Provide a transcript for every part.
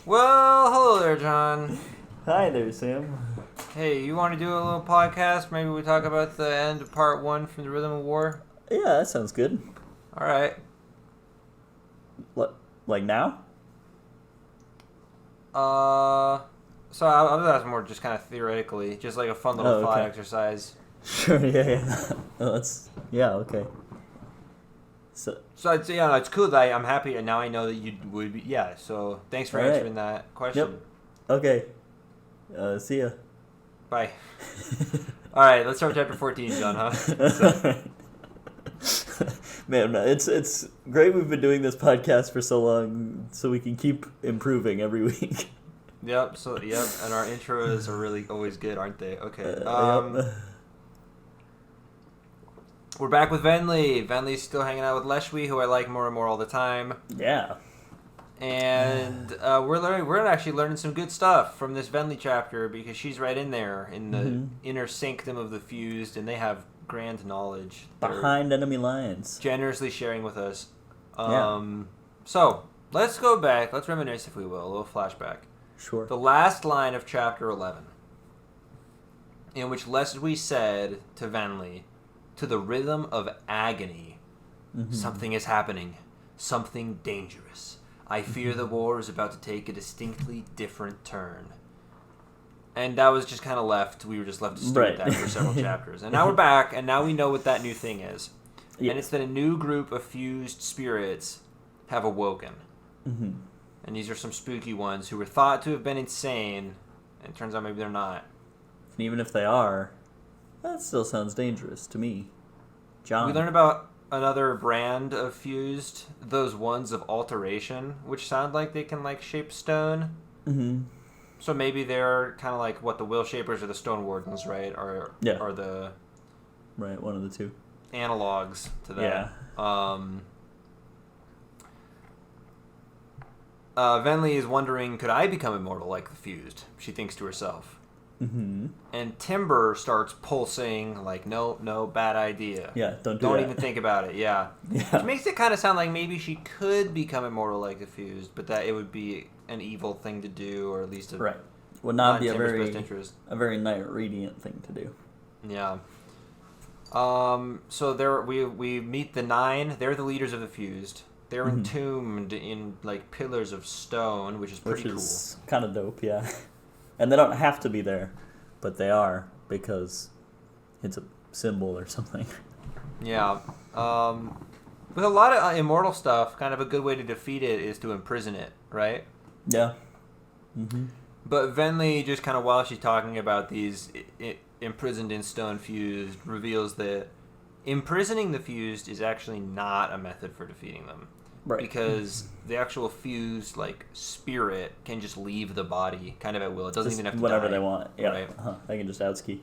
Well, hello there, John. Hi there, Sam. Hey, you want to do a little podcast? Maybe we talk about the end of part 1 from the Rhythm of War? Yeah, that sounds good. All right. Like now? So I was asking more just kind of theoretically, just like a fun little thought exercise. Sure, yeah. Okay. So it's, it's cool that I'm happy, and now I know that you would be, so thanks for answering that question. Yep. Okay. See ya. Bye. All right, let's start with chapter 14, John, huh? Man, it's great we've been doing this podcast for so long, so we can keep improving every week. And our intros are really always good, aren't they? Okay. We're back with Venli. Venli's still hanging out with Leshwi, who I like more and more all the time. Yeah. And we're actually learning some good stuff from this Venli chapter because she's right in there in the inner sanctum of the fused, and they have grand knowledge. Behind enemy lines. Generously sharing with us. So, let's go back. Let's reminisce, if we will. A little flashback. Sure. The last line of chapter 11, in which Leshwi said to Venli, "To the rhythm of agony, something is happening. Something dangerous. I fear the war is about to take a distinctly different turn." And that was just kind of left. We were just left to stew at that for several chapters. And now we're back, and now we know what that new thing is. Yeah. And it's that a new group of fused spirits have awoken. Mm-hmm. And these are some spooky ones who were thought to have been insane, and it turns out maybe they're not. And even if they are, that still sounds dangerous to me. John. We learn about another brand of fused, those ones of alteration, which sound like they can shape stone. Mm-hmm. So maybe they're kind of like what the will shapers or the stone wardens, right? Are the right, one of the two analogs to that. Yeah. Venli is wondering, could I become immortal like the fused? She thinks to herself. Mm-hmm. And Timber starts pulsing like, no, bad idea. Yeah, don't even think about it. Yeah. Which makes it kind of sound like maybe she could become immortal like the fused, but that it would be an evil thing to do, or at least would not be a very Knight Radiant thing to do. Yeah. So there we meet the 9. They're the leaders of the fused. They're entombed in pillars of stone, which is pretty cool. Which is kind of dope, yeah. And they don't have to be there, but they are because it's a symbol or something. Yeah. With a lot of immortal stuff, kind of a good way to defeat it is to imprison it, right? Yeah. Mm-hmm. But Venli, just kind of while she's talking about these imprisoned in stone fused, reveals that imprisoning the fused is actually not a method for defeating them. Right. Because the actual fused spirit can just leave the body kind of at will. It doesn't even have to whenever die, they want. Yeah. Right? They can just outski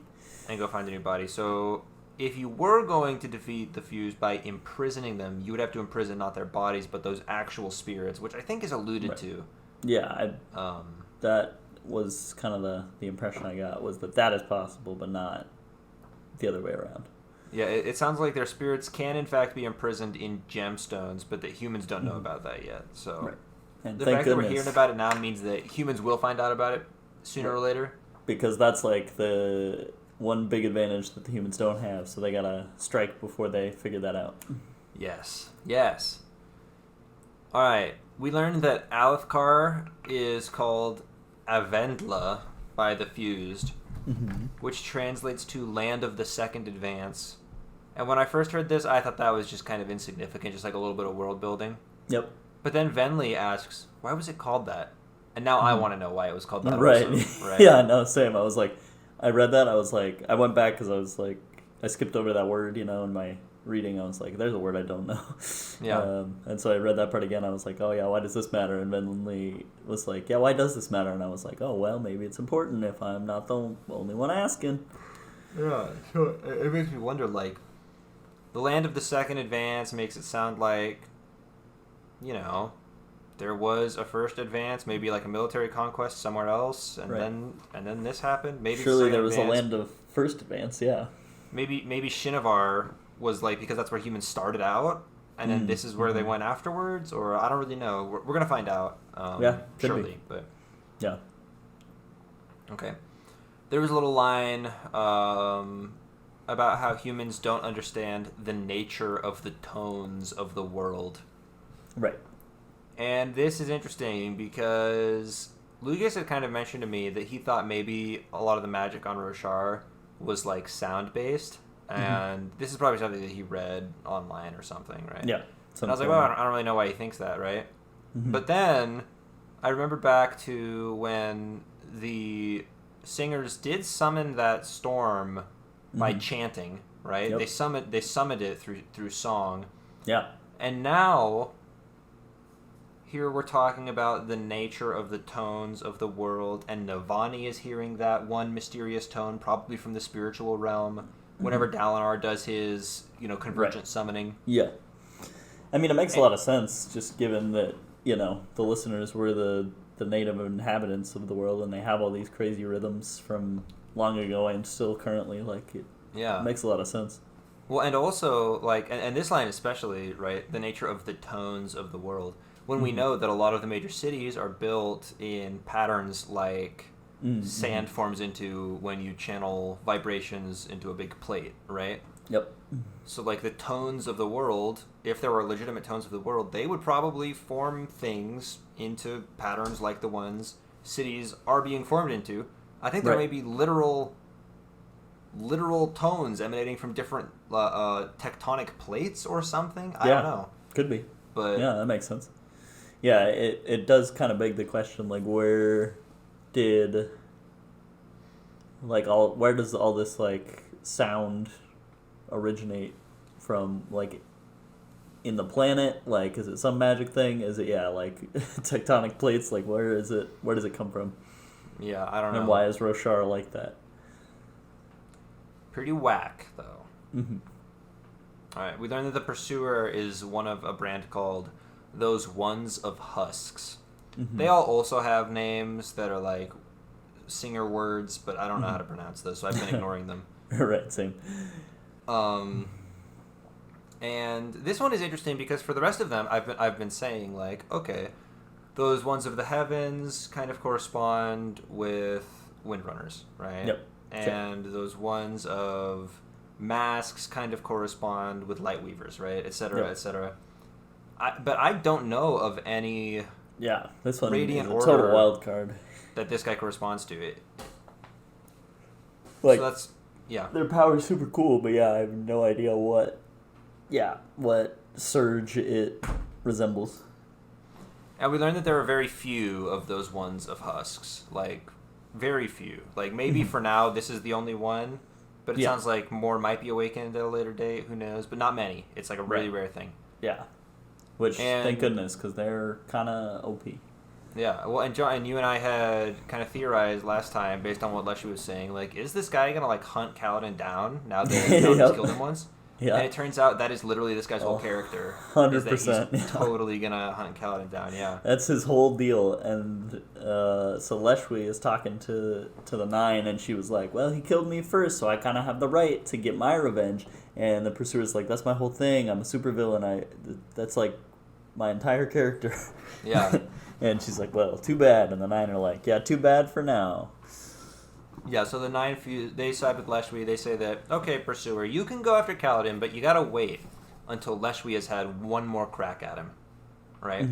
and go find a new body. So if you were going to defeat the fused by imprisoning them, you would have to imprison not their bodies, but those actual spirits, which I think is alluded to. Yeah. That was kind of the impression I got, was that is possible, but not the other way around. Yeah, it sounds like their spirits can, in fact, be imprisoned in gemstones, but that humans don't know about that yet. So and the fact that we're hearing about it now means that humans will find out about it sooner or later. Because that's the one big advantage that the humans don't have, so they gotta strike before they figure that out. Yes. All right, we learned that Alethkar is called Avendla by the fused, which translates to Land of the Second Advance. And when I first heard this, I thought that was just kind of insignificant, just a little bit of world building. Yep. But then Venli asks, why was it called that? And now I want to know why it was called that. Right. Also, right? Yeah, no, same. I was I read that, I went back because I was I skipped over that word, in my reading. I was there's a word I don't know. Yeah. And so I read that part again. I was oh yeah, why does this matter? And Venli was yeah, why does this matter? And I was oh well, maybe it's important if I'm not the only one asking. Yeah, sure. It makes me wonder, the Land of the Second Advance makes it sound like, there was a first advance, maybe a military conquest somewhere else, and then this happened. Maybe surely there was a Land of First Advance, yeah. Maybe Shinovar was because that's where humans started out, and then this is where they went afterwards, or I don't really know. We're gonna find out. Yeah, shortly, but Yeah. Okay. There was a little line about how humans don't understand the nature of the tones of the world. Right. And this is interesting because Lucas had kind of mentioned to me that he thought maybe a lot of the magic on Roshar was like sound-based. And this is probably something that he read online or something, right? Yeah. And I was like, well, I don't really know why he thinks that, right? But then I remember back to when the singers did summon that storm by chanting, right? Yep. They summoned it through song. Yeah. And now here we're talking about the nature of the tones of the world, and Navani is hearing that one mysterious tone, probably from the spiritual realm, whenever Dalinar does his, convergent summoning. Yeah. I mean, it makes a lot of sense, just given that, the listeners were the native inhabitants of the world, and they have all these crazy rhythms from long ago and still currently, it makes a lot of sense. Well, and also, and this line especially, right, the nature of the tones of the world. When we know that a lot of the major cities are built in patterns like sand forms into when you channel vibrations into a big plate, right? Yep. So, the tones of the world, if there were legitimate tones of the world, they would probably form things into patterns like the ones cities are being formed into. I think there may be literal tones emanating from different tectonic plates or something. I don't know. Could be. But yeah, that makes sense. Yeah, it does kind of beg the question, where did where does all this sound originate from? In the planet? Is it some magic thing? Is it tectonic plates? Where does it come from? Yeah, I don't know. And why is Roshar like that? Pretty whack, though. All right, we learned that the Pursuer is one of a brand called Those Ones of Husks. They all also have names that are singer words, but I don't know how to pronounce those, so I've been ignoring them. Right, same. And this one is interesting because for the rest of them, I've been saying okay, those ones of the heavens kind of correspond with windrunners, right? Yep. And those ones of masks kind of correspond with light weavers, right? Etc. Etc. But I don't know of any. Yeah, this one Radiant is a order total wild card that this guy corresponds to. It. So that's their power is super cool, but I have no idea what surge it resembles. And we learned that there are very few of those ones of husks. Very few. Maybe for now this is the only one, but it sounds like more might be awakened at a later date. Who knows? But not many. It's a really rare thing. Yeah. Which, thank goodness, because they're kind of OP. Yeah. Well, and John, you and I had kind of theorized last time, based on what Leshy was saying, is this guy going to, hunt Kaladin down now that Kaladin's killed him once? Yeah. And it turns out that is literally this guy's whole character. 100%. He's totally going to hunt Kaladin down, yeah. That's his whole deal. And so Leshwi is talking to the Nine, and she was like, well, he killed me first, so I kind of have the right to get my revenge. And the Pursuer's like, that's my whole thing. I'm a supervillain. That's my entire character. Yeah. And she's like, well, too bad. And the Nine are like, yeah, too bad for now. Yeah, so the Nine, they side with Leshwi. They say that, okay, Pursuer, you can go after Kaladin, but you gotta wait until Leshwi has had one more crack at him. Right?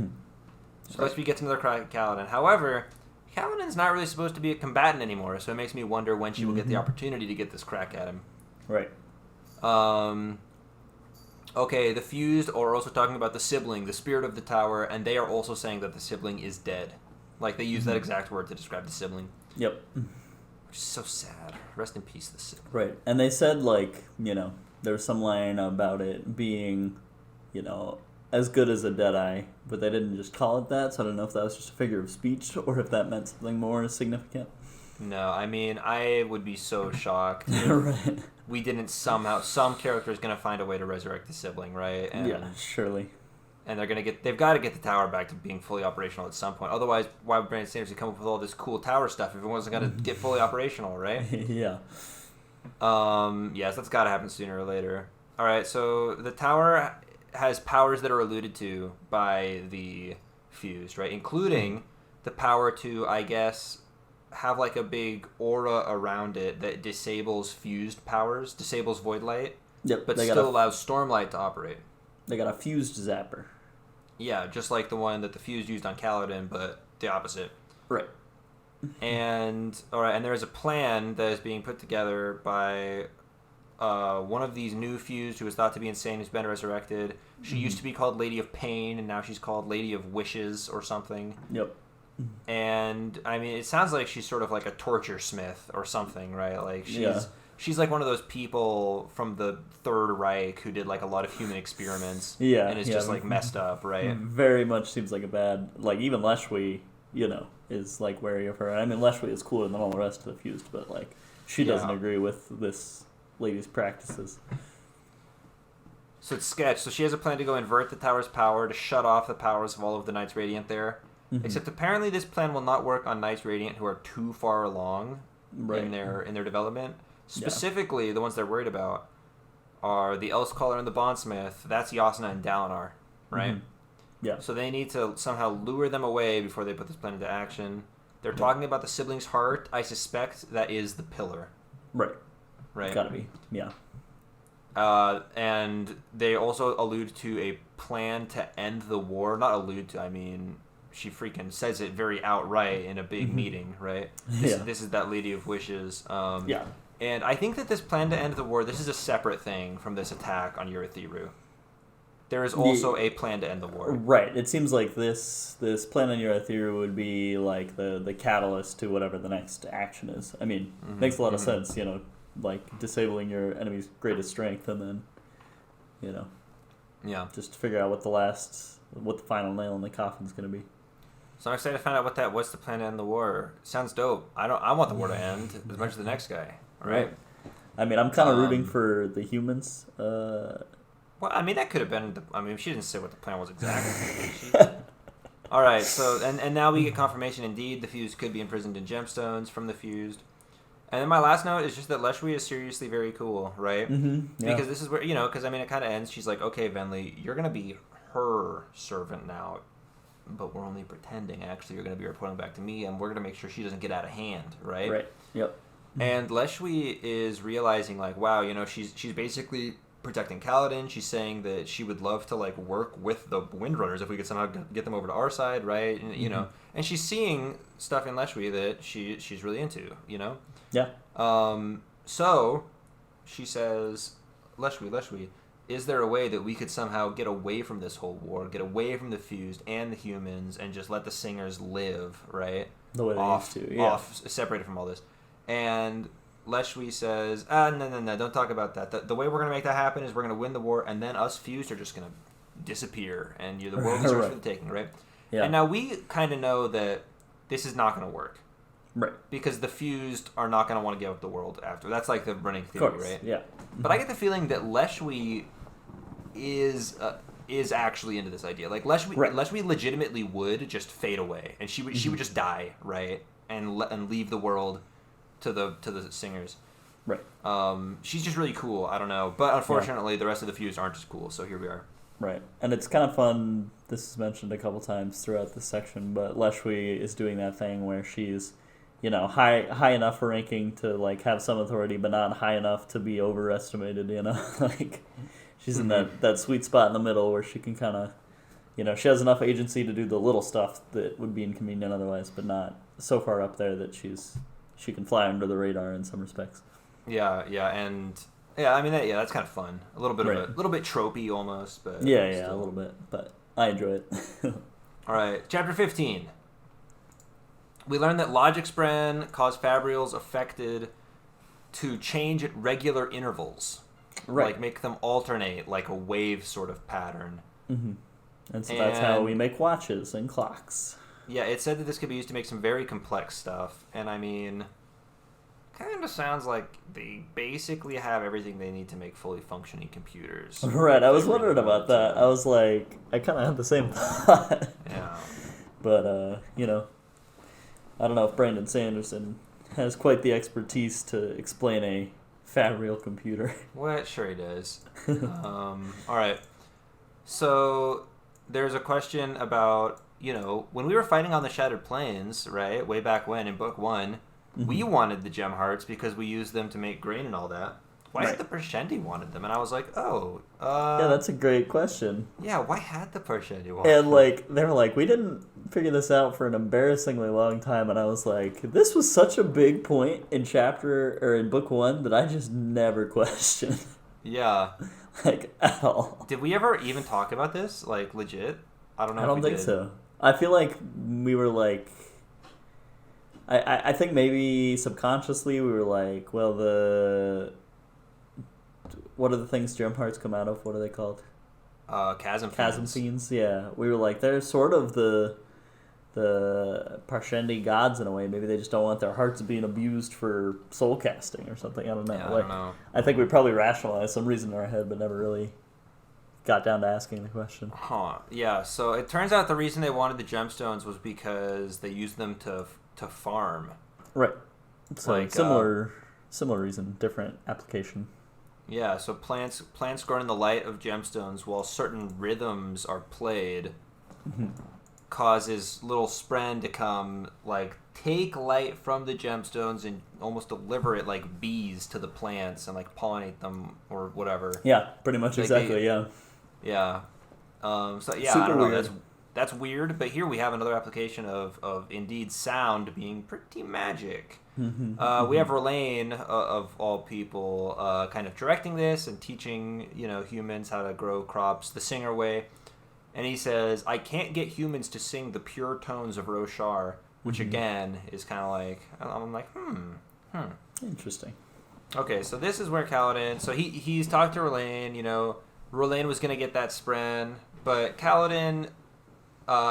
So Leshwi gets another crack at Kaladin. However, Kaladin's not really supposed to be a combatant anymore, so it makes me wonder when she will get the opportunity to get this crack at him. Right. Okay, the Fused are also talking about the sibling, the spirit of the tower, and they are also saying that the sibling is dead. They use that exact word to describe the sibling. Yep. Which is so sad. Rest in peace, the sibling. Right. And they said, there was some line about it being, as good as a Deadeye, but they didn't just call it that, so I don't know if that was just a figure of speech or if that meant something more significant. No, I mean, I would be so shocked if right. we didn't somehow... Some character is going to find a way to resurrect the sibling, right? And, yeah, surely. And they've got to get the tower back to being fully operational at some point. Otherwise, why would Brandon Sanderson come up with all this cool tower stuff if it wasn't going to get fully operational, right? Yeah. Yes, that's got to happen sooner or later. All right, so the tower has powers that are alluded to by the Fused, right? Including the power to, I guess, have like a big aura around it that disables fused powers, disables void light, Yep. but still allows Stormlight to operate. They got a fused zapper. Yeah, just like the one that the fused used on Kaladin, but the opposite. Right. And there is a plan that is being put together by one of these new fused who was thought to be insane, who's been resurrected. She used to be called Lady of Pain, and now she's called Lady of Wishes or something. Yep. And I mean, it sounds like she's sort of like a torture smith or something, right? Like she's like one of those people from the Third Reich who did like a lot of human experiments. Yeah. And is just like messed up, right? Very much seems like a bad, like even Leshwi, is like wary of her. I mean, Leshwi is cooler than all the rest of the fused, but like she doesn't agree with this lady's practices. So it's sketch. So she has a plan to go invert the tower's power to shut off the powers of all of the Knights Radiant there. Except apparently this plan will not work on Knights Radiant who are too far along in their development. Specifically, the ones they're worried about are the Elsecaller and the Bondsmith. That's Yasna and Dalinar, right? Yeah. So they need to somehow lure them away before they put this plan into action. They're talking about the siblings' heart. I suspect that is the pillar. Right. Right. Gotta be. Yeah. And they also allude to a plan to end the war. Not allude to, I mean, she freaking says it very outright in a big meeting, right? This is that Lady of Wishes. Yeah. And I think that this plan to end the war, this is a separate thing from this attack on Urithiru. There is also a plan to end the war. Right. It seems like this plan on Urithiru would be like the catalyst to whatever the next action is. I mean, makes a lot of sense, like disabling your enemy's greatest strength and then, just to figure out what the final nail in the coffin is going to be. So I'm excited to find out what's the plan to end the war. Sounds dope. I want the war to end as much as the next guy. Right. I mean, I'm kind of rooting for the humans. Well, I mean, that could have been. She didn't say what the plan was exactly. All right. So and now we get confirmation. Indeed, the fused could be imprisoned in gemstones from the fused. And then my last note is just that Leshwi is seriously very cool, right? Because this is where because it kind of ends. She's like, okay, Venli, you're gonna be her servant now. But we're only pretending. Actually, you're going to be reporting back to me, and we're going to make sure she doesn't get out of hand, right? Right. Yep. And Leshwi is realizing, like, wow, she's basically protecting Kaladin. She's saying that she would love to like work with the Windrunners if we could somehow get them over to our side, right? And and she's seeing stuff in Leshwi that she's really into, Yeah. So she says, Leshwi. Is there a way that we could somehow get away from this whole war, get away from the fused and the humans, and just let the singers live, right? The way they used to, yeah. Separated from all this. And Leshwi says, no, don't talk about that. The way we're going to make that happen is we're going to win the war, and then us fused are just going to disappear, and the world is ours for the taking, right? Yeah. And now we kind of know that this is not going to work. Right. Because the fused are not going to want to give up the world after. That's like the running theory, right? Yeah. But I get the feeling that Leshwi is actually into this idea. Like Leshwi legitimately would just fade away, and she would just die, right? And leave the world to the singers. Right. She's just really cool. I don't know, but unfortunately, the rest of the fused aren't as cool. So here we are. Right, and it's kind of fun. This is mentioned a couple times throughout this section, but Leshwi is doing that thing where she's high enough for ranking to like have some authority, but not high enough to be overestimated. Like she's in that sweet spot in the middle where she can kind of, she has enough agency to do the little stuff that would be inconvenient otherwise, but not so far up there that she can fly under the radar in some respects. Yeah, and I mean that's kind of fun. A little bit of a little bit tropey almost, but yeah, a little bit, but I enjoy it. All right, chapter 15. We learn that Logic's Bran caused Fabrials affected to change at regular intervals. Right. Like make them alternate like a wave sort of pattern. Mm-hmm. And so that's how we make watches and clocks. Yeah, it said that this could be used to make some very complex stuff. And I mean, kind of sounds like they basically have everything they need to make fully functioning computers. Right, I was wondering about that. I was like, I kind of had the same thought. Yeah. But, I don't know if Brandon Sanderson has quite the expertise to explain a Fabrial computer. Well, sure he does. All right. So there's a question about, when we were fighting on the Shattered Plains, right, way back when in Book 1, we wanted the gem hearts because we used them to make grain and all that. Why had the Parshendi wanted them? And I was like, yeah, that's a great question. Yeah, why had the Parshendi want them? And, they were like, we didn't figure this out for an embarrassingly long time. And I was like, this was such a big point in Book 1 that I just never questioned. Yeah. At all. Did we ever even talk about this? Legit? I don't know. I don't think so. I feel like we were like... I think maybe subconsciously we were like, well, what are the things gem hearts come out of? What are they called? Chasm Fiends. Chasm Fiends, yeah. We were like, they're sort of the Parshendi gods in a way. Maybe they just don't want their hearts being abused for soul casting or something. I don't know. Yeah, I don't know. I think we probably rationalized some reason in our head, but never really got down to asking the question. Huh. Yeah, so it turns out the reason they wanted the gemstones was because they used them to farm. Right. So similar reason, different application. Yeah, so plants grown in the light of gemstones while certain rhythms are played causes little spren to come, take light from the gemstones and almost deliver it like bees to the plants and, pollinate them or whatever. Yeah, pretty much exactly, yeah. Yeah. So, yeah, Super I don't know. weird. That's weird, but here we have another application of indeed sound being pretty magic. We have R'laine, of all people, kind of directing this and teaching, humans how to grow crops the Singer way. And he says, I can't get humans to sing the pure tones of Roshar, which again is kind of I'm like, Interesting. Okay, so this is where Kaladin, so he's talked to R'laine, R'laine was going to get that spren, but Kaladin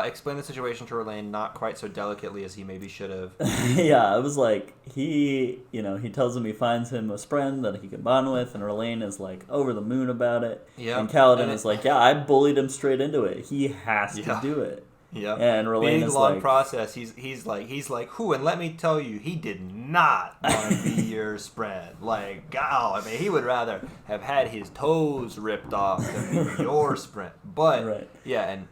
explained the situation to R'laine not quite so delicately as he maybe should have. Yeah, it was like, he tells him he finds him a spren that he can bond with, and R'laine is over the moon about it. Yeah. And Kaladin is like, yeah, I bullied him straight into it. He has to do it. Yeah. And R'laine is long process. He's like, who? And let me tell you, he did not want to be your spren. He would rather have had his toes ripped off than be your spren. But right. Yeah, and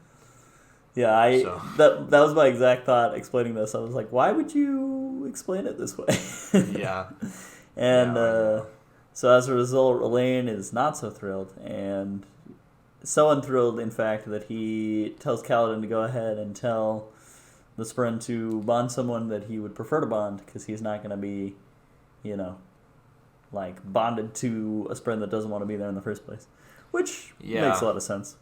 yeah, that was my exact thought explaining this. I was like, why would you explain it this way? Yeah. And so as a result, R'laine is not so thrilled, and so unthrilled, in fact, that he tells Kaladin to go ahead and tell the spren to bond someone that he would prefer to bond, because he's not going to be, bonded to a spren that doesn't want to be there in the first place. Which makes a lot of sense.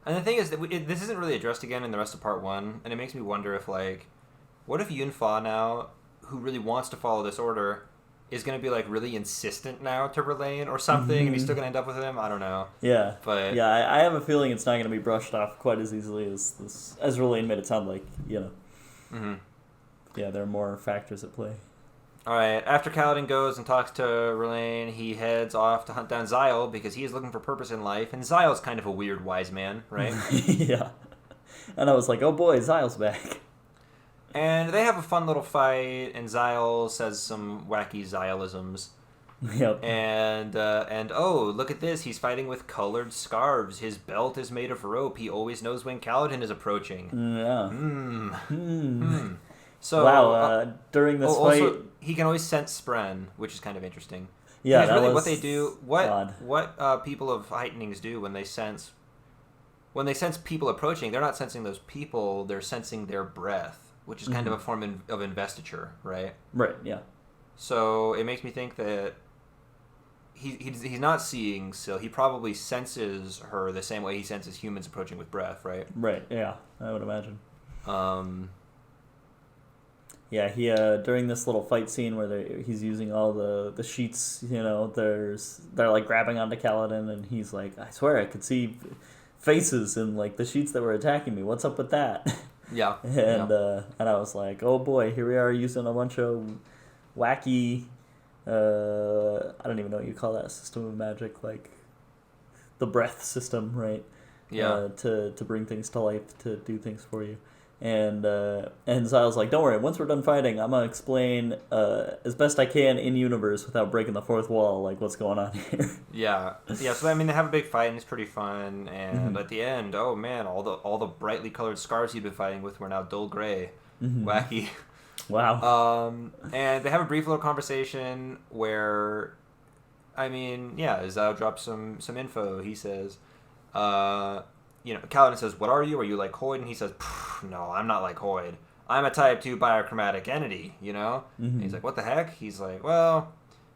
And the thing is that this isn't really addressed again in the rest of Part 1, and it makes me wonder if, what if Yun-Fa now, who really wants to follow this order, is going to be, really insistent now to R'laine or something, and he's still going to end up with him? I don't know. Yeah. But yeah, I have a feeling it's not going to be brushed off quite as easily as R'laine made it sound like, Mm-hmm. Yeah, there are more factors at play. Alright, after Kaladin goes and talks to R'laine, he heads off to hunt down Xyle because he is looking for purpose in life, and Xyle's kind of a weird wise man, right? Yeah. And I was like, oh boy, Xyle's back. And they have a fun little fight, and Xyle says some wacky Xylisms. Yep. And oh, look at this, he's fighting with colored scarves. His belt is made of rope. He always knows when Kaladin is approaching. Yeah. So, wow, during this fight... Also, he can always sense spren, which is kind of interesting. Yeah, because that really was what they do, odd. what people of heightenings do when they sense people approaching, they're not sensing those people, they're sensing their breath, which is kind of a form of investiture, right? Right, yeah. So it makes me think that he's not seeing Syl. He probably senses her the same way he senses humans approaching with breath, right? Right, yeah, I would imagine. Yeah, he during this little fight scene where he's using all the sheets, they're grabbing onto Kaladin, and he's like, I swear I could see faces in the sheets that were attacking me. What's up with that? Yeah. And I was like, oh boy, here we are using a bunch of wacky, I don't even know what you call that system of magic, the breath system, right? Yeah. To bring things to life, to do things for you. And Zyle's like, don't worry, once we're done fighting, I'm gonna explain as best I can in universe without breaking the fourth wall, like what's going on here. Yeah. So I mean, they have a big fight and it's pretty fun. And at the end, oh man, all the brightly colored scarves he'd been fighting with were now dull gray, wacky. Wow. And they have a brief little conversation where, I mean, yeah, Zyle drops some info. He says, Kaladin says, "What are you? Are you like Hoyd?" And he says, "No, I'm not like Hoyd. I'm a type 2 biochromatic entity, And he's like, "What the heck?" He's like, "Well,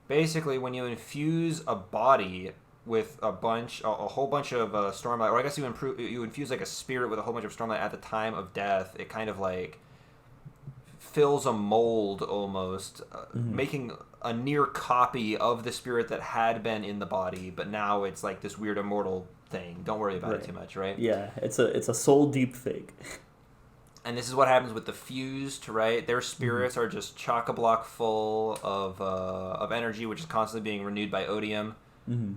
basically, when you infuse a body with a whole bunch of Stormlight, or I guess you infuse like a spirit with a whole bunch of Stormlight at the time of death, it kind of like fills a mold almost, making a near copy of the spirit that had been in the body, but now it's like this weird immortal thing. Don't worry about it too much, right?" Yeah, it's a soul deep fake. And this is what happens with the fused, right? Their spirits are just chock-a-block full of energy, which is constantly being renewed by odium.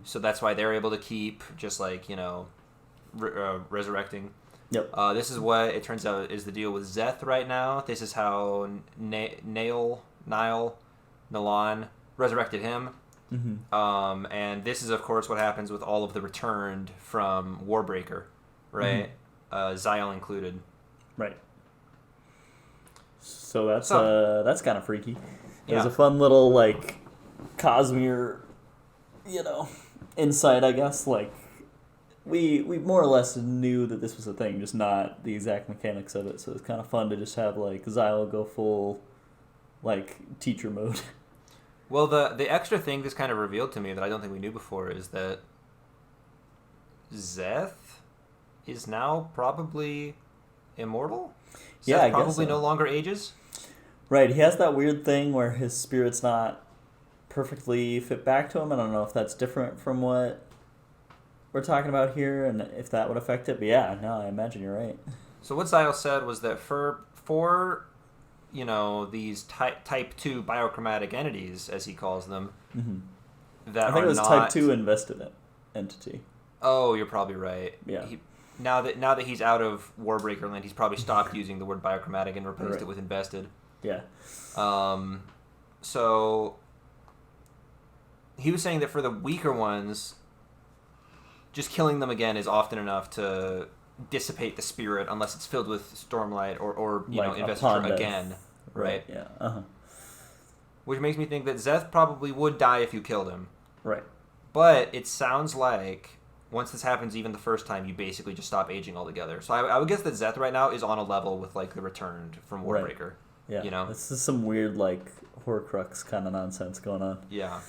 So that's why they're able to keep just like, resurrecting. Yep. This is what it turns out is the deal with Zeth right now. This is how Nalan resurrected him. And this is, of course, what happens with all of the returned from Warbreaker, right? Zyle included. Right. So that's kind of freaky. It was Yeah. a fun little like Cosmere, insight, I guess. Like we more or less knew that this was a thing, just not the exact mechanics of it. So it's kind of fun to just have like Zyle go full like teacher mode. Well, the extra thing this kind of revealed to me that I don't think we knew before is that Zeth is now probably immortal? Yeah, Zeth I guess probably so. no longer ages? Right, he has that weird thing where his spirit's not perfectly fit back to him. I don't know if that's different from what we're talking about here and if that would affect it. But yeah, no, I imagine you're right. So what Zyle said was that for these type 2 biochromatic entities, as he calls them, that I think are it was not... type 2 invested entity. Oh, you're probably right. Yeah. Now that he's out of Warbreaker Land, he's probably stopped using the word biochromatic and replaced it with invested. Yeah. So he was saying that for the weaker ones, just killing them again is often enough to dissipate the spirit unless it's filled with Stormlight or Like investiture again, right? Yeah. Which makes me think that Zeth probably would die if you killed him. Right. But it sounds like once this happens even the first time, you basically just stop aging altogether. So I would guess that Zeth right now is on a level with like the returned from Warbreaker. Right. Yeah. This is some weird like Horcrux kind of nonsense going on. Yeah.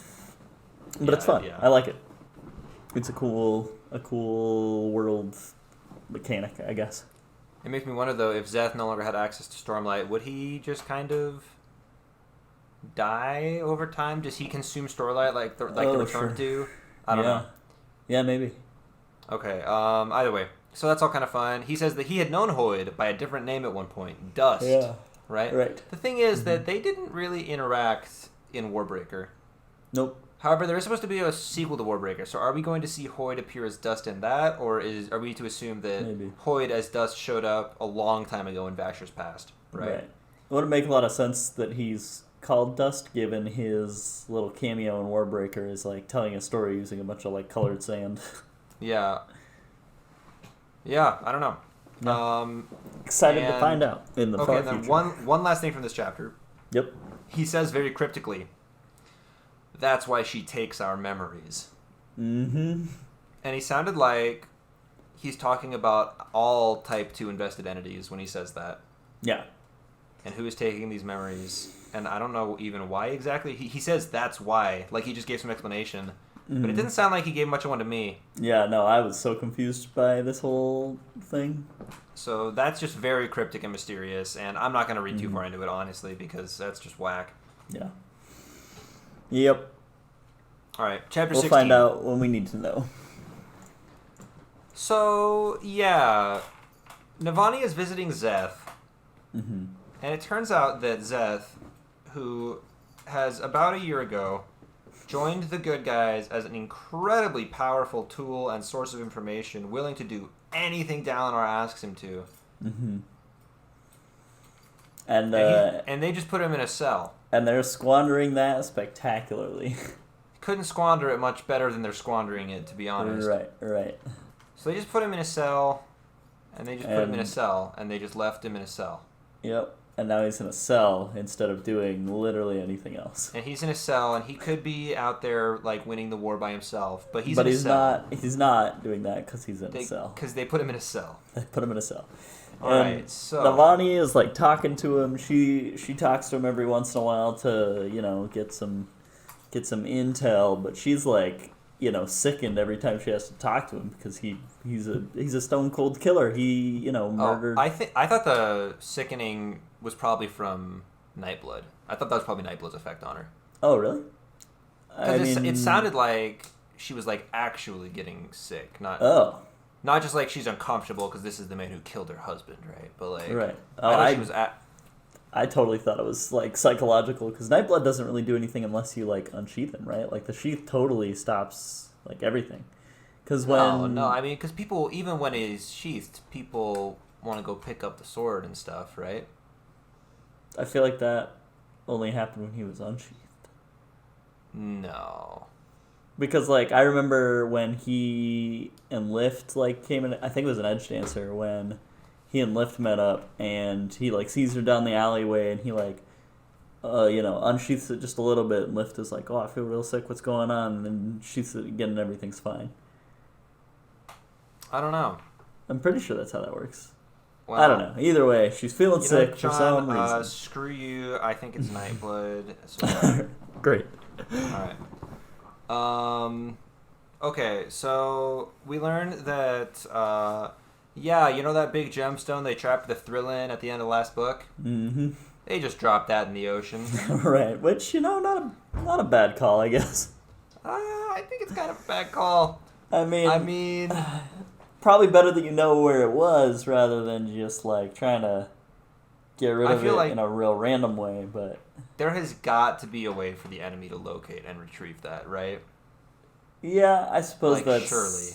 But it's fun. Yeah. I like it. It's a cool world mechanic, I guess. It makes me wonder though, if Zeth no longer had access to Stormlight, would he just kind of die over time? Does he consume Stormlight like the Return do? I don't know. Yeah, maybe. Okay. Either way, so that's all kind of fun. He says that he had known Hoyd by a different name at one point, Dust. Yeah. Right. Right. The thing is that they didn't really interact in Warbreaker. Nope. However, there is supposed to be a sequel to Warbreaker, so are we going to see Hoyd appear as Dust in that, or are we to assume that Hoyd as Dust showed up a long time ago in Vasher's past? Right. It would make a lot of sense that he's called Dust, given his little cameo in Warbreaker is like telling a story using a bunch of like colored sand. Yeah. Yeah, I don't know. Yeah. Excited to find out in the far future. One last thing from this chapter. Yep. He says very cryptically, "That's why she takes our memories." Mm-hmm. And he sounded like he's talking about all Type 2 invested entities when he says that. Yeah. And who is taking these memories. And I don't know even why exactly. He says that's why. Like he just gave some explanation. But it didn't sound like he gave much of one to me. Yeah, no, I was so confused by this whole thing. So that's just very cryptic and mysterious. And I'm not going to read too far into it, honestly, because that's just whack. Yeah. Yep. All right, chapter 16. We'll find out when we need to know. So, yeah. Navani is visiting Zeth. Mm-hmm. And it turns out that Zeth, who has about a year ago joined the good guys as an incredibly powerful tool and source of information, willing to do anything Dalinar asks him to. Mm-hmm. And they just put him in a cell. And they're squandering that spectacularly. Couldn't squander it much better than they're squandering it, to be honest. Right. So they just put him in a cell, and they just left him in a cell. Yep. And now he's in a cell instead of doing literally anything else. And he's in a cell, and he could be out there like winning the war by himself, but he's in a cell. He's not doing that because he's in a cell. Because they put him in a cell. They put him in a cell. Alright, so Navani is like talking to him. She talks to him every once in a while to get some intel, but she's like sickened every time she has to talk to him because he's a stone cold killer. He murdered. I thought the sickening was probably from Nightblood. I thought that was probably Nightblood's effect on her. Oh really? Because it sounded like she was like actually getting sick, not just like she's uncomfortable because this is the man who killed her husband, right? But like right. I I totally thought it was like psychological because Nightblood doesn't really do anything unless you like unsheath him, right? Like the sheath totally stops like everything. Because no, I mean, because people, even when he's sheathed, people want to go pick up the sword and stuff, right? I feel like that only happened when he was unsheathed. No. Because like I remember when he and Lift like came in, I think it was an Edge Dancer when he and Lift met up, and he like sees her down the alleyway, and he like unsheaths it just a little bit, and Lift is like, "Oh, I feel real sick. What's going on?" And then sheaths it again, and everything's fine. I don't know. I'm pretty sure that's how that works. Well, I don't know. Either way, she's feeling sick John, for some reason. Screw you. I think it's Nightblood. So. Great. All right. Okay, so we learned that, that big gemstone they trapped the thrill in at the end of the last book? Mm-hmm. They just dropped that in the ocean. Right, which, not a bad call, I guess. I think it's kind of a bad call. I mean... probably better that you know where it was rather than just, like, trying to get rid of it in a real random way, but... There has got to be a way for the enemy to locate and retrieve that, right? Yeah, I suppose that's... surely.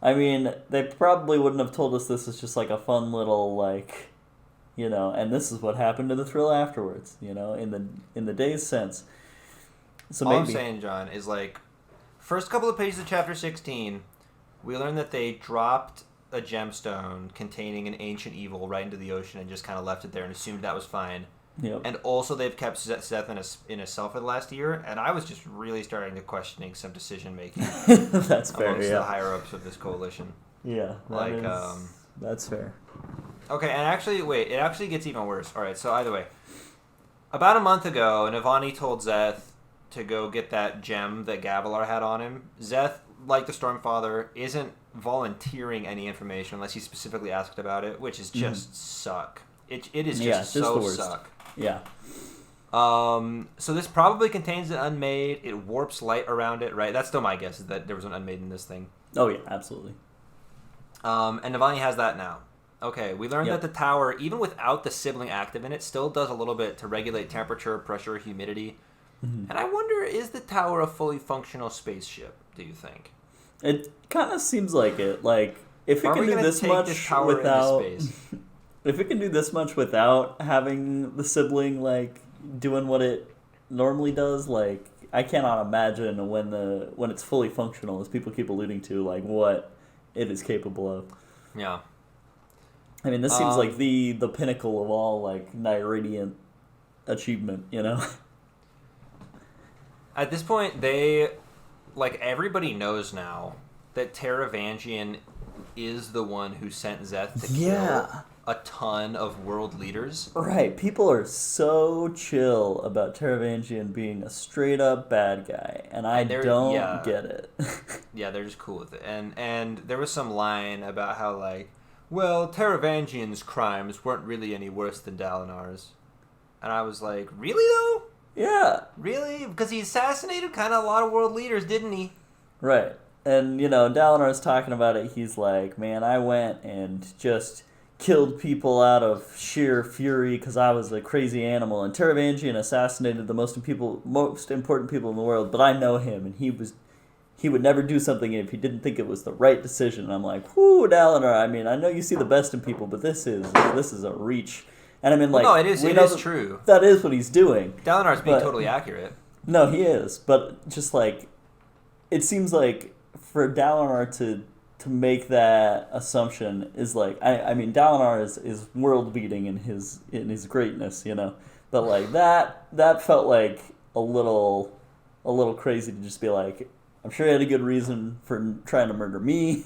I mean, they probably wouldn't have told us this as just, like, a fun little, like... and this is what happened to the thrill afterwards, in the day's sense. So All I'm saying, John, is, like, first couple of pages of Chapter 16, we learned that they dropped a gemstone containing an ancient evil right into the ocean and just kind of left it there and assumed that was fine. Yep. And also they've kept Seth in a cell for the last year, and I was just really starting to questioning some decision-making that's fair, amongst the higher-ups of this coalition. Yeah, that's fair. Okay, and actually, wait, it actually gets even worse. All right, so either way. About a month ago, Navani told Zeth to go get that gem that Gavilar had on him. Zeth, like the Stormfather, isn't volunteering any information unless he specifically asked about it, which is just suck. It is just so suck. Yeah. So this probably contains an unmade. It warps light around it, right? That's still my guess, is that there was an unmade in this thing. Oh, yeah, absolutely. And Navani has that now. Okay, we learned that the tower, even without the sibling active in it, still does a little bit to regulate temperature, pressure, humidity. Mm-hmm. And I wonder, is the tower a fully functional spaceship, do you think? It kind of seems like it. Like, if it can do this much without... If it can do this much without having the sibling, like, doing what it normally does, like, I cannot imagine when it's fully functional, as people keep alluding to, like, what it is capable of. Yeah. I mean, this seems like the pinnacle of all, like, Nyradiant achievement, At this point, everybody knows now that Taravangian is the one who sent Zeth to kill a ton of world leaders. Right. People are so chill about Taravangian being a straight-up bad guy, and I don't get it. Yeah, they're just cool with it. And there was some line about how, like, well, Taravangian's crimes weren't really any worse than Dalinar's. And I was like, really, though? Yeah. Really? Because he assassinated kind of a lot of world leaders, didn't he? Right. And, Dalinar's talking about it. He's like, man, I went and just killed people out of sheer fury because I was a crazy animal. And Taravangian assassinated the most important people in the world, but I know him, and he would never do something if he didn't think it was the right decision. And I'm like, whoo, Dalinar, I mean, I know you see the best in people, but this is a reach. And I mean, like, no, it is true. That is what he's doing. Dalinar's being totally accurate. No, he is, but just like, it seems like for Dalinar to make that assumption is like, I mean, Dalinar is world beating in his greatness, you know, but like that felt like a little crazy to just be like, I'm sure he had a good reason for trying to murder me,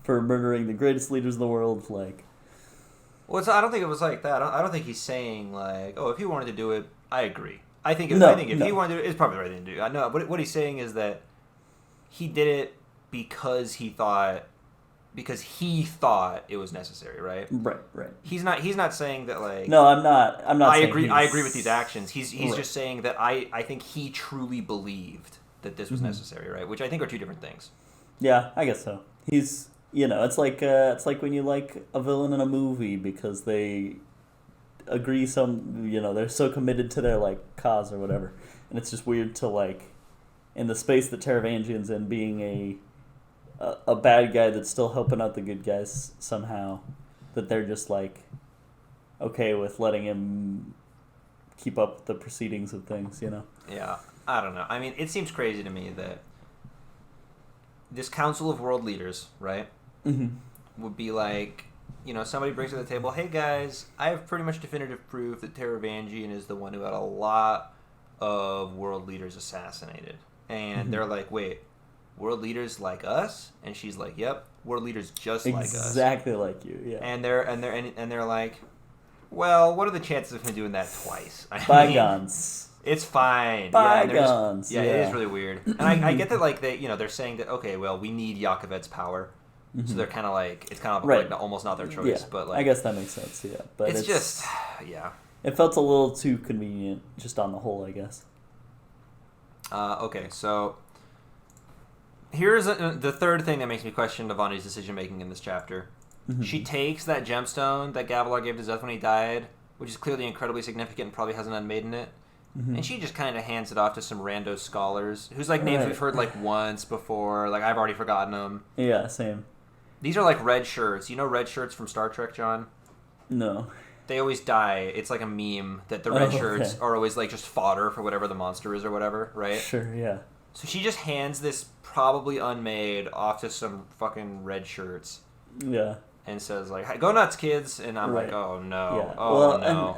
for murdering the greatest leaders in the world, like. Well, I don't think it was like that. I don't think he's saying like, oh, if he wanted to do it, I agree. I think if he wanted to do it, it's probably the right thing to do. I know, but what he's saying is that he did it because he thought it was necessary, right? Right. He's not saying that like. No, I'm not. I agree with these actions. He's just saying that I think he truly believed that this was necessary, right? Which I think are two different things. Yeah, I guess so. He's, you know, it's like when you like a villain in a movie because they agree they're so committed to their like cause or whatever, and it's just weird to like in the space that Taravangian's in, being a bad guy that's still helping out the good guys somehow, that they're just like okay with letting him keep up with the proceedings of things, you know? Yeah, I don't know. I mean, it seems crazy to me that this Council of World Leaders, right, would be like, you know, somebody brings to the table, hey guys, I have pretty much definitive proof that Taravangian is the one who had a lot of world leaders assassinated. And they're like, wait, world leaders like us? And she's like, yep, world leaders just like us. Exactly like you, yeah. And they're like, well, what are the chances of him doing that twice? Bygones. It's fine. Bygones. Yeah, it is really weird. And I get that, like, they're saying that, okay, well, we need Yakovet's power. So they're kind of like, it's kind of like almost not their choice. Yeah, but like, I guess that makes sense, yeah. But it's just, yeah. It felt a little too convenient, just on the whole, I guess. Okay, so here's the third thing that makes me question Navani's decision-making in this chapter. She takes that gemstone that Gavilar gave to Zeth when he died, which is clearly incredibly significant and probably has an unmade in it, and she just kind of hands it off to some rando scholars, whose like names we've heard like once before, like I've already forgotten them. Yeah, same. These are like red shirts. You know red shirts from Star Trek, John? No. They always die. It's like a meme that the red shirts are always like just fodder for whatever the monster is or whatever, right? Sure, yeah. So she just hands this probably unmade off to some fucking red shirts. Yeah. And says like, hey, go nuts, kids. And I'm like, oh no. Yeah. Oh no.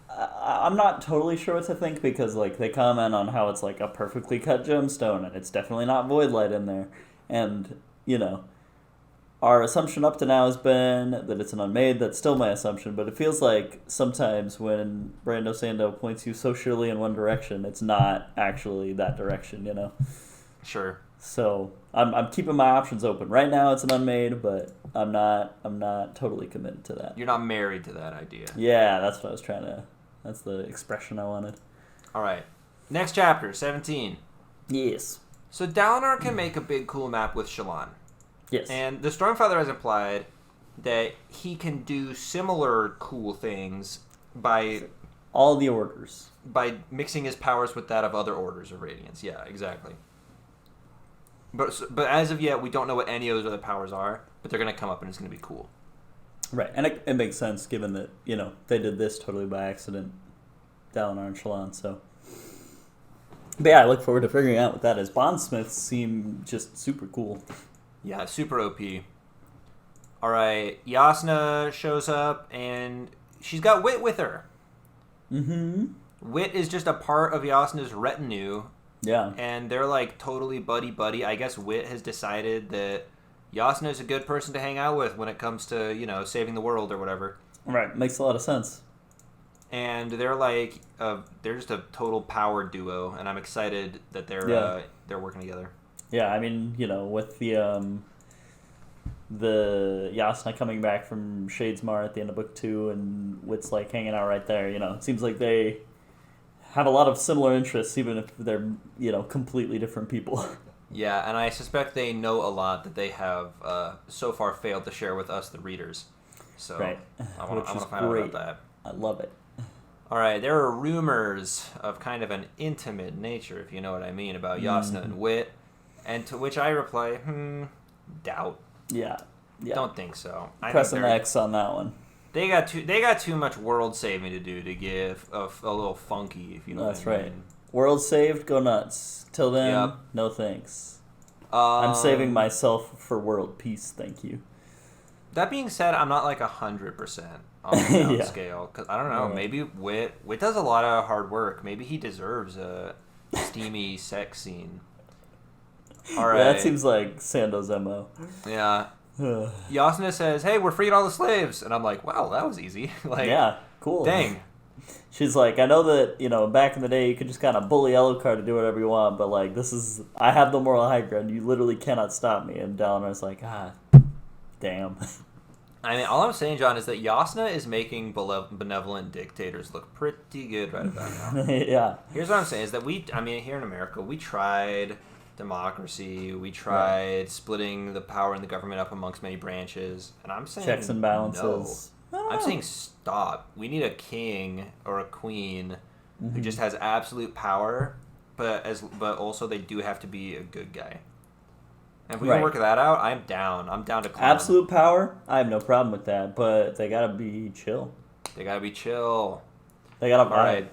I'm not totally sure what to think because like they comment on how it's like a perfectly cut gemstone and it's definitely not void light in there. And, you know, our assumption up to now has been that it's an unmade. That's still my assumption, but it feels like sometimes when Brando Sando points you so surely in one direction, it's not actually that direction, you know? Sure. So I'm keeping my options open. Right now it's an unmade, but I'm not totally committed to that. You're not married to that idea. Yeah, that's what I was trying to... That's the expression I wanted. All right. Next chapter, 17. Yes. So Dalinar can make a big cool map with Shallan. Yes. And the Stormfather has implied that he can do similar cool things by... all the orders. By mixing his powers with that of other orders of Radiance. Yeah, exactly. But as of yet, we don't know what any of those other powers are, but they're going to come up and it's going to be cool. Right, and it makes sense given that, you know, they did this totally by accident, Dalinar and Shallan, so... But yeah, I look forward to figuring out what that is. Bondsmiths seem just super cool. Yeah, super OP. Alright, Yasna shows up, and she's got Wit with her. Wit is just a part of Yasna's retinue. Yeah. And they're, like, totally buddy-buddy. I guess Wit has decided that Yasna is a good person to hang out with when it comes to, you know, saving the world or whatever. Right, makes a lot of sense. And they're like, they're just a total power duo, and I'm excited that they're working together. Yeah, I mean, you know, with the Yasna coming back from Shadesmar at the end of book 2, and Wit's like hanging out right there, you know, it seems like they have a lot of similar interests, even if they're, you know, completely different people. Yeah, and I suspect they know a lot that they have so far failed to share with us, the readers. So right. I want to find out about that. I love it. All right, there are rumors of kind of an intimate nature, if you know what I mean, about Yasna and Wit, and to which I reply, doubt. Yeah. Don't think so. Press an X on that one. They got too much world saving to do to give a little funky, if you know That's what I right. mean. World saved, go nuts. Till then, Yep. no thanks. I'm saving myself for world peace, thank you. That being said, I'm not like 100% on the down Yeah. scale, because I don't know, Right. maybe Wit does a lot of hard work. Maybe he deserves a steamy sex scene. All right. Yeah, that seems like Sando's MO. Yeah. Yasna says, "Hey, we're freeing all the slaves," and I'm like, "Wow, that was easy." Like, yeah, cool. dang. She's like, I know that, back in the day you could just kind of bully Alucard to do whatever you want, but like, I have the moral high ground. You literally cannot stop me. And Dalinar's like, damn. I mean, all I'm saying, John, is that Yasna is making benevolent dictators look pretty good right about now. Yeah. Here's what I'm saying, is that here in America, we tried democracy, we tried splitting the power in the government up amongst many branches, and I'm saying checks and balances. No. I'm saying stop. We need a king or a queen who just has absolute power, but also they do have to be a good guy. And if we can work that out, I'm down. I'm down to clown. Absolute power, I have no problem with that, but they gotta be chill. They gotta be chill. They gotta vibe.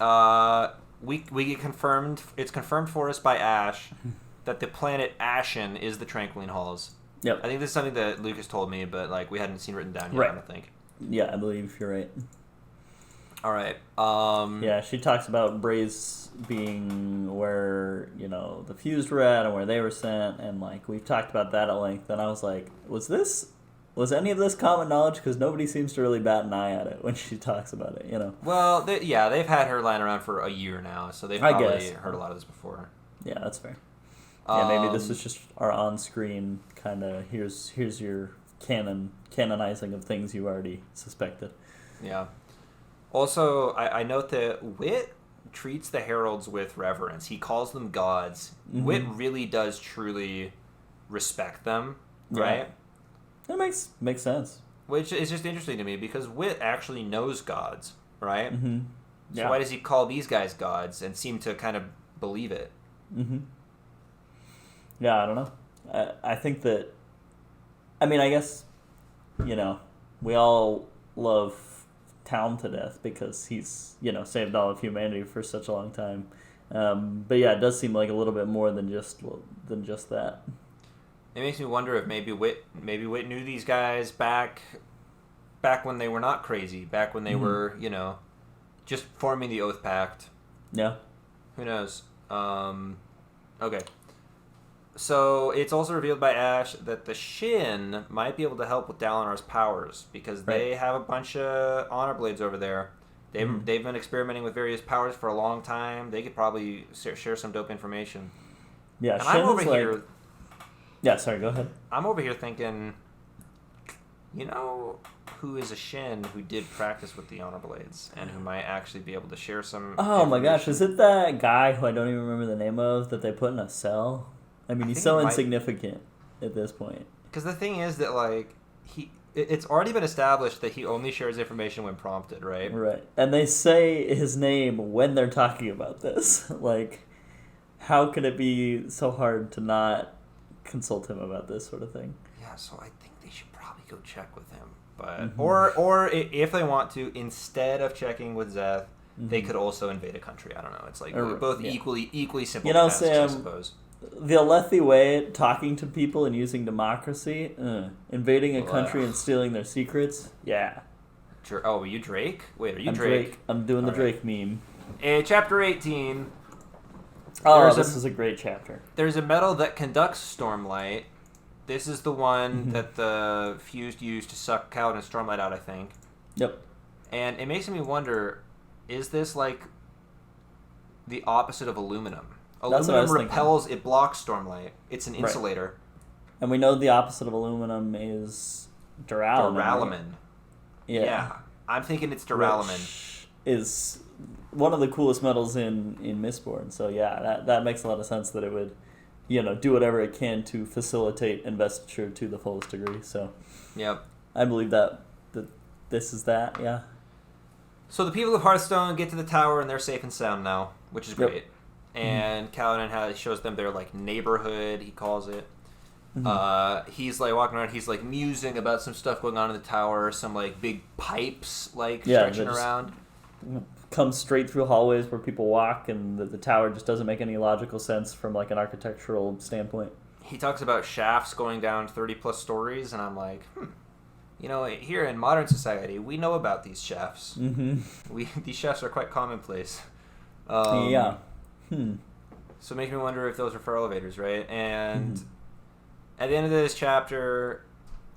All right. We get confirmed. It's confirmed for us by Ash that the planet Ashen is the Tranquiline Halls. Yep. I think this is something that Lucas told me, but like we hadn't seen written down yet. Right. I don't think. Yeah, I believe you're right. All right. Yeah, she talks about Braze being where the fused were at and where they were sent, and like we've talked about that at length. And I was like, was any of this common knowledge? Because nobody seems to really bat an eye at it when she talks about it. Well, they've had her lying around for a year now, so they've probably heard a lot of this before. Yeah, that's fair. Yeah, maybe this is just our on-screen kind of here's your canonizing of things you already suspected. Yeah. Also, I note that Wit treats the heralds with reverence. He calls them gods. Mm-hmm. Wit really does truly respect them, right? That makes sense. Which is just interesting to me because Wit actually knows gods, right? Mm-hmm. Yeah. So why does he call these guys gods and seem to kind of believe it? Mm-hmm. Yeah, I don't know. I think that... I mean, I guess, we all love Town to death because he's, saved all of humanity for such a long time. But yeah, it does seem like a little bit more than just that. It makes me wonder if maybe Wit knew these guys back when they were not crazy, back when they were, just forming the Oath Pact. Yeah. Who knows? Okay. So it's also revealed by Ash that the Shin might be able to help with Dalinar's powers because they have a bunch of honor blades over there. They've been experimenting with various powers for a long time. They could probably share some dope information. Yeah, and Shin I'm over is here. Like... Yeah, sorry, go ahead. I'm over here thinking, who is a Shin who did practice with the honor blades and who might actually be able to share some Oh my gosh, is it that guy who I don't even remember the name of that they put in a cell? I mean, he's so insignificant at this point. Because the thing is that, like, it's already been established that he only shares information when prompted, right? Right. And they say his name when they're talking about this. Like, how could it be so hard to not consult him about this sort of thing? Yeah, so I think they should probably go check with him. But or if they want to, instead of checking with Zeth, they could also invade a country. I don't know. It's like both equally simple tasks, Sam, I suppose. The Alethi way, talking to people and using democracy, invading a country and stealing their secrets, yeah. Oh, are you Drake? Wait, are you Drake? I'm doing the Drake meme. Chapter 18. Oh, this is a great chapter. There's a metal that conducts Stormlight. This is the one that the Fused used to suck Cloud and Stormlight out, I think. Yep. And it makes me wonder, is this like the opposite of aluminum? Aluminum repels, it blocks Stormlight. It's an insulator. Right. And we know the opposite of aluminum is duralumin. Duralumin. Right? Yeah. I'm thinking it's duralumin. Which is one of the coolest metals in Mistborn. So yeah, that makes a lot of sense that it would, do whatever it can to facilitate investiture to the fullest degree. So yep. I believe that this is that, yeah. So the people of Hearthstone get to the tower and they're safe and sound now, which is great. Yep. And Kaladin shows them their like neighborhood, he calls it. He's like walking around. He's like musing about some stuff going on in the tower. Some like big pipes like stretching around. Comes straight through hallways where people walk, and the tower just doesn't make any logical sense from like an architectural standpoint. He talks about shafts going down 30 plus stories, and I'm like, you know, here in modern society, we know about these shafts. These shafts are quite commonplace. So make me wonder if those are for elevators, right? And at the end of this chapter,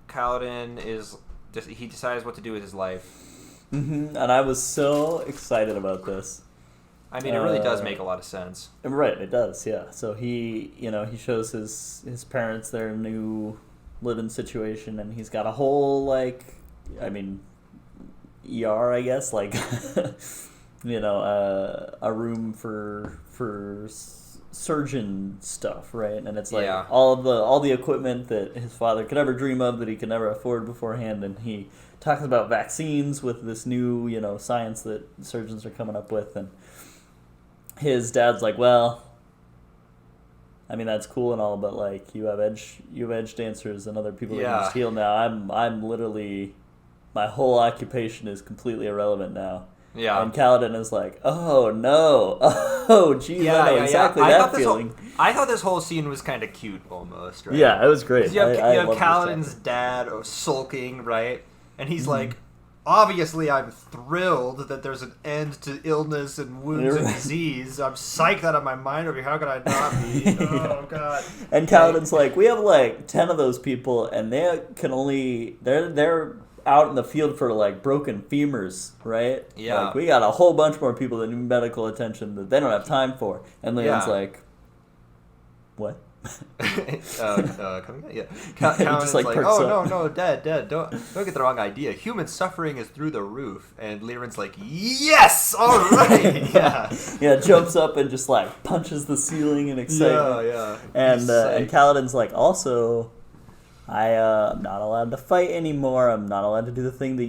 Kaladin he decides what to do with his life. And I was so excited about this. I mean, it really does make a lot of sense. Right, it does, yeah. So he shows his parents their new living situation, and he's got a whole, like, I mean, ER, I guess, like, a room for surgeon stuff, right? And it's like all the equipment that his father could ever dream of that he could never afford beforehand, and he talks about vaccines with this new, science that surgeons are coming up with, and his dad's like, well, I mean, that's cool and all, but like you have edge dancers and other people that can just heal now. I'm literally, my whole occupation is completely irrelevant now. Yeah. And Kaladin is like, oh no, oh geez, I know exactly that feeling. I thought this whole scene was kind of cute almost, right? Yeah, it was great. You have Kaladin's dad sulking, right? And he's like, obviously I'm thrilled that there's an end to illness and wounds and disease. I'm psyched out of my mind over here. How could I not be? Oh, God. And Kaladin's like, we have like 10 of those people, and they can only... They're out in the field for like broken femurs, right? Yeah. Like, we got a whole bunch more people that need medical attention that they don't have time for. And Leon's like, what? Coming yeah. Just like oh no, Dad, don't get the wrong idea. Human suffering is through the roof. And Lyran's like, yes, all right, jumps up and just like punches the ceiling in excitement. And Kaladin's like, also, I'm not allowed to fight anymore. I'm not allowed to do the thing that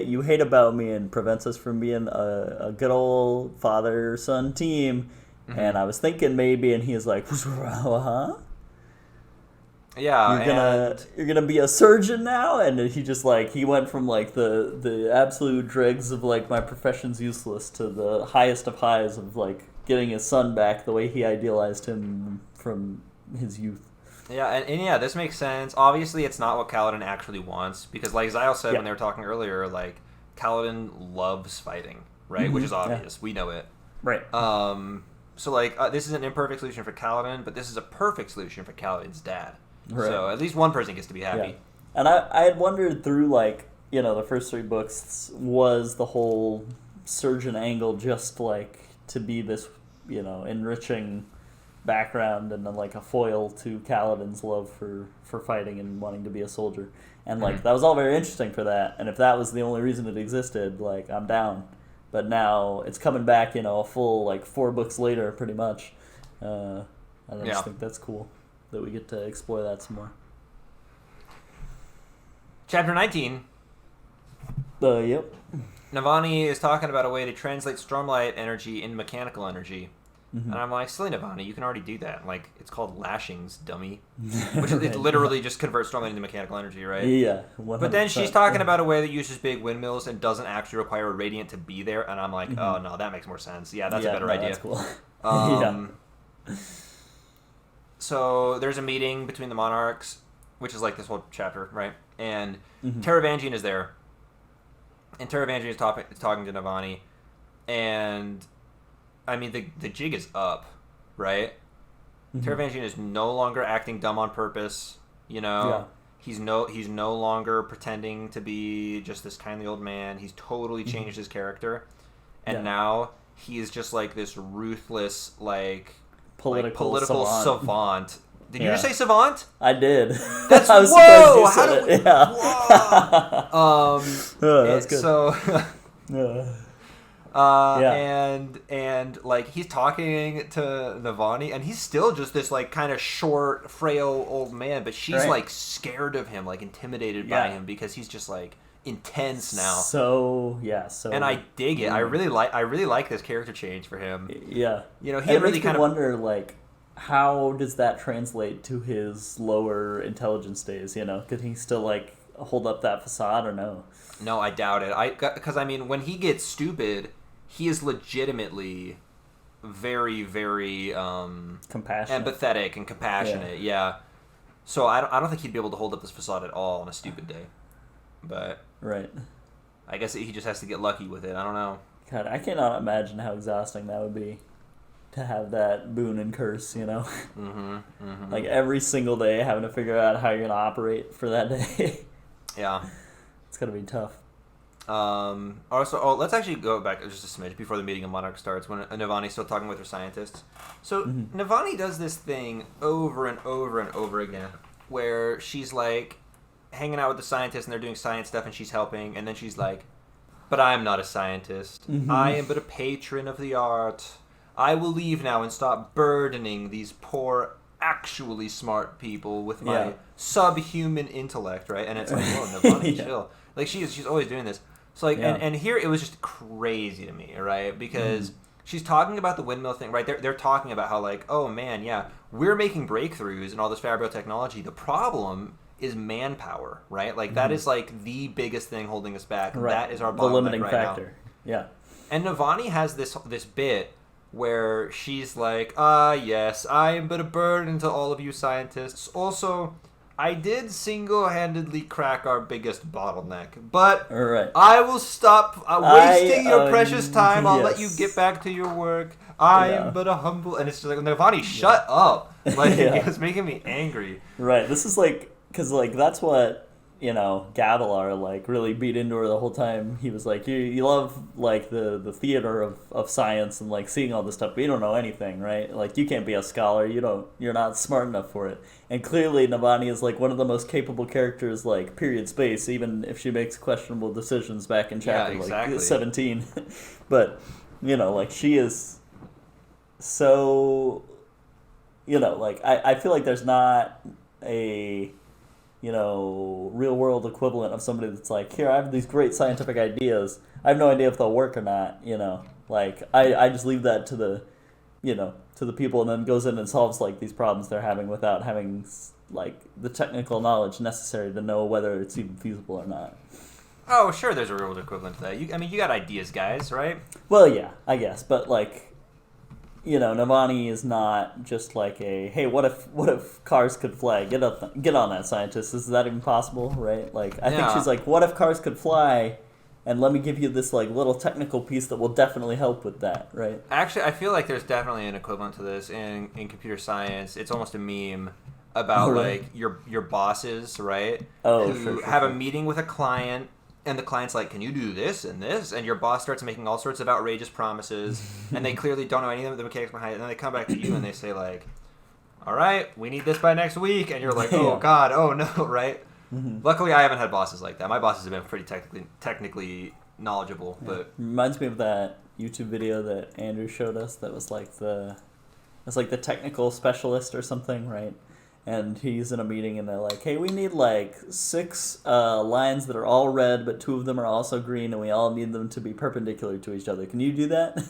you hate about me and prevents us from being a good old father-son team. And I was thinking maybe, and he's like, huh? Yeah, you're gonna be a surgeon now, and he just like he went from like the absolute dregs of like my profession's useless to the highest of highs of like getting his son back the way he idealized him from his youth. Yeah, and this makes sense. Obviously, it's not what Kaladin actually wants, because like Zyle said when they were talking earlier, like Kaladin loves fighting, right? Which is obvious. We know it, right? So, like, this is an imperfect solution for Kaladin, but this is a perfect solution for Kaladin's dad. Right. So, at least one person gets to be happy. Yeah. And I had wondered through, like, the first 3 books, was the whole surgeon angle just, like, to be this, enriching background and then, like, a foil to Kaladin's love for fighting and wanting to be a soldier. And, like, that was all very interesting for that. And if that was the only reason it existed, like, I'm down. But now it's coming back, a full, like, 4 books later, pretty much. I just think that's cool that we get to explore that some more. Chapter 19. Yep. Navani is talking about a way to translate Stormlight energy into mechanical energy. And I'm like, silly Navani, you can already do that. Like, it's called lashings, dummy. Which it literally just converts Stormlight into mechanical energy, right? Yeah. 100%. But then she's talking about a way that uses big windmills and doesn't actually require a radiant to be there. And I'm like, oh, no, that makes more sense. Yeah, that's a better idea. That's cool. So there's a meeting between the monarchs, which is like this whole chapter, right? And Taravangian is there. And Taravangian is talking to Navani. And... I mean, the jig is up, right? Taravangian is no longer acting dumb on purpose, Yeah. He's no longer pretending to be just this kindly old man. He's totally changed his character. And now he is just like this ruthless, political savant. Did you just say savant? I did. That's I was whoa! Surprised you said it. Whoa! That's good. So... and like he's talking to Navani, and he's still just this like kind of short, frail old man, but she's like scared of him, like intimidated by him because he's just like intense now. So and I dig it. I really like this character change for him. Yeah, he really really kind of wonder like how does that translate to his lower intelligence days? Could he still like hold up that facade or no? No, I doubt it. Because I mean, when he gets stupid, he is legitimately very, very Compassionate, empathetic and compassionate. Yeah. So I don't think he'd be able to hold up this facade at all on a stupid day. But right. I guess he just has to get lucky with it. I don't know. God, I cannot imagine how exhausting that would be to have that boon and curse, Like every single day having to figure out how you're going to operate for that day. Yeah. It's going to be tough. Also, let's actually go back just a smidge before the meeting of Monarch starts, when Navani's still talking with her scientists. So Navani does this thing over and over and over again, where she's like hanging out with the scientists and they're doing science stuff and she's helping, and then she's like, "But I'm not a scientist. I am but a patron of the art. I will leave now and stop burdening these poor, actually smart people with my subhuman intellect," right? And it's like, whoa, Navani, chill. Like, she's always doing this. So, like, and here it was just crazy to me, right? Because she's talking about the windmill thing, right? They're talking about how, like, oh, man, yeah, we're making breakthroughs in all this fabro technology. The problem is manpower, right? Like, that is, like, the biggest thing holding us back. Right. That is our bottleneck the limiting right factor. Now. Yeah. And Navani has this bit where she's like, yes, I am but a burden to all of you scientists. Also, I did single-handedly crack our biggest bottleneck, but I will stop wasting your precious time. I'll let you get back to your work. I am but a humble... And it's just like, Navani, shut up. Like, it was making me angry. Right, this is like... Because, like, that's what... Gavilar, like, really beat into her the whole time. He was like, you love, like, the theater of science and, like, seeing all this stuff, but you don't know anything, right? Like, you can't be a scholar. You're not smart enough for it. And clearly, Navani is, like, one of the most capable characters, like, period space, even if she makes questionable decisions back in chapter, like, 17. But, like, she is so, like, I feel like there's not a... real world equivalent of somebody that's like, here, I have these great scientific ideas. I have no idea if they'll work or not, Like, I just leave that to the, to the people, and then goes in and solves, like, these problems they're having without having, like, the technical knowledge necessary to know whether it's even feasible or not. Oh, sure, there's a real world equivalent to that. You got ideas, guys, right? Well, yeah, I guess, but, like... Navani is not just like a, hey, what if cars could fly? Get on that, scientist. Is that even possible, right? Like, I think she's like, what if cars could fly? And let me give you this, like, little technical piece that will definitely help with that, right? Actually, I feel like there's definitely an equivalent to this in computer science. It's almost a meme about, like, your bosses, right? Oh, who have a meeting with a client. And the client's like, can you do this and this? And your boss starts making all sorts of outrageous promises, and they clearly don't know any of the mechanics behind it. And then they come back to you and they say, like, all right, we need this by next week. And you're like, oh, God, oh, no, right? Luckily, I haven't had bosses like that. My bosses have been pretty technically knowledgeable. But reminds me of that YouTube video that Andrew showed us that was like the technical specialist or something, right? And he's in a meeting, and they're like, hey, we need, like, 6 lines that are all red, but 2 of them are also green, and we all need them to be perpendicular to each other. Can you do that?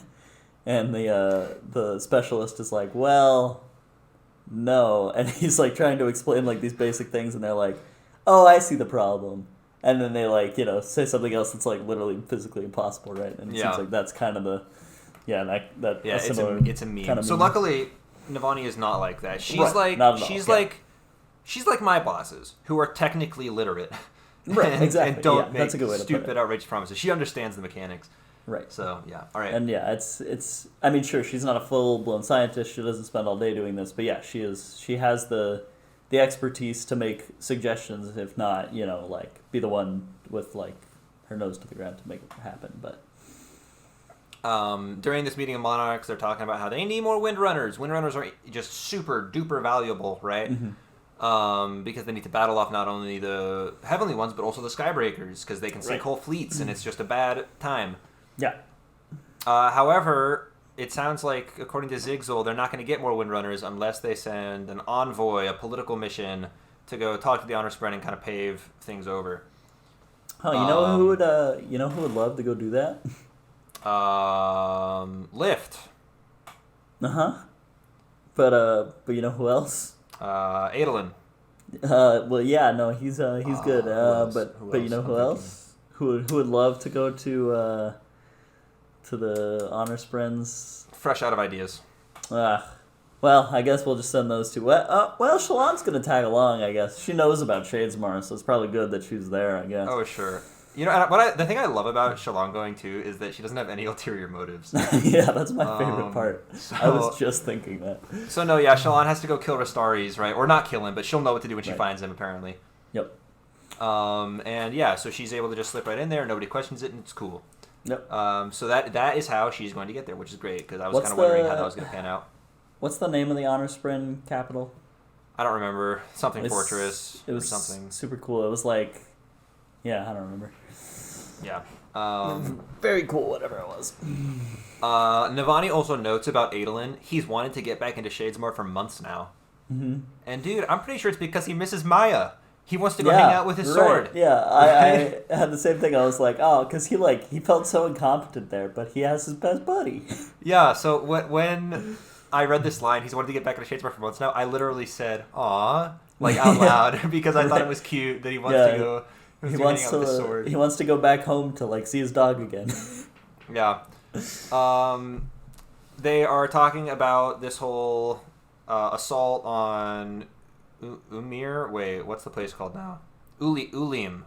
And the specialist is like, well, no. And he's, like, trying to explain, like, these basic things, and they're like, oh, I see the problem. And then they, like, say something else that's, like, literally physically impossible, right? And it seems like that's kind of the... Yeah, it's a meme. Kind of so meme. Luckily... Navani is not like that. She's she's like my bosses, who are technically literate, right? Exactly. And don't that's a good way make to put stupid, outrageous promises. She understands the mechanics, right? So yeah, all right. And yeah, it's. I mean, sure, she's not a full blown scientist. She doesn't spend all day doing this, but yeah, she is. She has the expertise to make suggestions, if not, like, be the one with, like, her nose to the ground to make it happen, but. During this meeting of monarchs, they're talking about how they need more windrunners. Windrunners are just super duper valuable, right? Because they need to battle off not only the heavenly ones, but also the skybreakers, because they can sink whole fleets, and it's just a bad time. Yeah. However, it sounds like, according to Zigzul, they're not going to get more windrunners unless they send an envoy, a political mission, to go talk to the honor spread and kind of pave things over. Oh, who would love to go do that? Lift. Uh-huh. But you know who else? Adolin. Well, yeah, no, he's good. But you know who I'm else? Who would love to go to the honor sprints? Fresh out of ideas. Well, I guess we'll just send those two. Well, Shalon's gonna tag along. I guess she knows about Shadesmar, so it's probably good that she's there. I guess. Oh, sure. You know, the thing I love about Shalon going too is that she doesn't have any ulterior motives. Yeah, that's my favorite part. I was just thinking that. So no, yeah, Shalon has to go kill Rastaris, right? Or not kill him, but she'll know what to do when she finds him, apparently. Yep. And yeah, so she's able to just slip right in there. Nobody questions it, and it's cool. Yep. So that is how she's going to get there, which is great because I was kind of wondering how that was going to pan out. What's the name of the honor sprint capital? I don't remember. Something Fortress. It was or something super cool. It was like, yeah, I don't remember. Yeah. Very cool, whatever it was. Navani also notes about Adolin. He's wanted to get back into Shadesmar for months now. Mm-hmm. And dude, I'm pretty sure it's because he misses Maya. He wants to go hang out with his sword. Yeah, I had the same thing. I was like, oh, because he felt so incompetent there, but he has his best buddy. Yeah, so when I read this line, he's wanted to get back into Shadesmar for months now, I literally said, aw, like out loud, because I thought it was cute that he wants to go. He wants to go back home to like see his dog again. Yeah. They are talking about this whole assault on Umir. Wait, what's the place called now? Ulim.